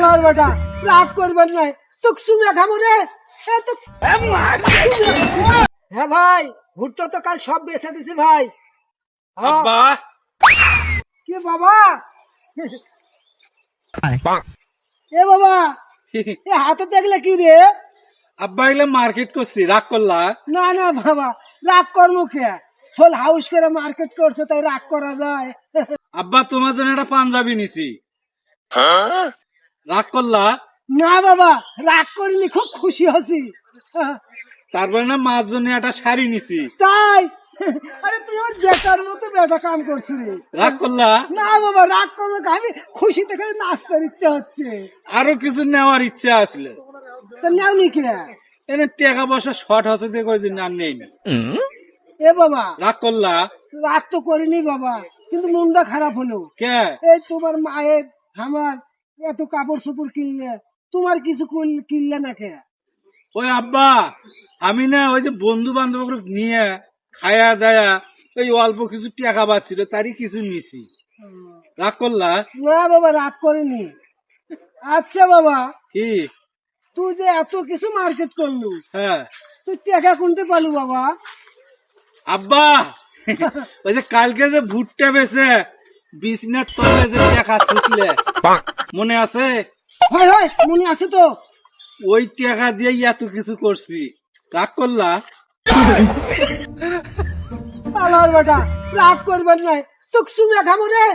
আলার বেটা রাগ করবেন নাই তো শুনে খাবো রে হ্যাঁ ভাই ভুট্টা তো কাল সব বেচে দিছি ভাই আব্বা কি বাবা এ বাবা এ হাতে দেখলে কি রে আব্বা এগুলো মার্কেট করছি রাগ করলা না না বাবা রাগ কর্ম কে সোল হাউস করে মার্কেট করছে তাই রাগ করা যায় আব্বা তোমার জন্য একটা পাঞ্জাবি নিছি রাগ করলা না বাবা রাগ করিনি খুব খুশি হছি তারপরে না মার জন্য একটা শাড়ি নিছি তাই আরে তুই আমার বেটার মতো বেটা কাম করছিস রাগ করলা না বাবা রাগ করবো না, আমি খুশি থেকে নাচতে ইচ্ছা হচ্ছে আরো কিছু নেওয়ার ইচ্ছা আসলে তা নেওনি কে এনে টাকা পয়সা শর্ট হচ্ছে দেখো যে না নেই না এ বাবা রাগ করলা রাগ তো করিনি বাবা কিন্তু মনটা খারাপ হলো কে এই তোমার মায়ের আমার এত কাপড় চোপড় কিনলে তোমার কিছু কিনলে না কে ওই আব্বা আমি না ওই যে বন্ধু বান্ধব নিয়ে খায়া দায়া ওই অল্প কিছু টাকা পাচ্ছিল তারই কিছু নিছি রাগ করলা না বাবা রাগ করিনি আচ্ছা বাবা কি তুই যে এত কিছু মার্কেট করলু হ্যাঁ তুই টাকা কোনতে পালু বাবা আব্বা ওই যে কালকে যে ভুট্টা বেছে বিছনার তলে যে টাকা থুসলে মনে আছে হয় হয় মনে আছে তো ওই টাকা দিয়ে এত কিছু করছি রাগ করলা আলার বেটা রাগ করবেন নাই তো শুনে খাবো রে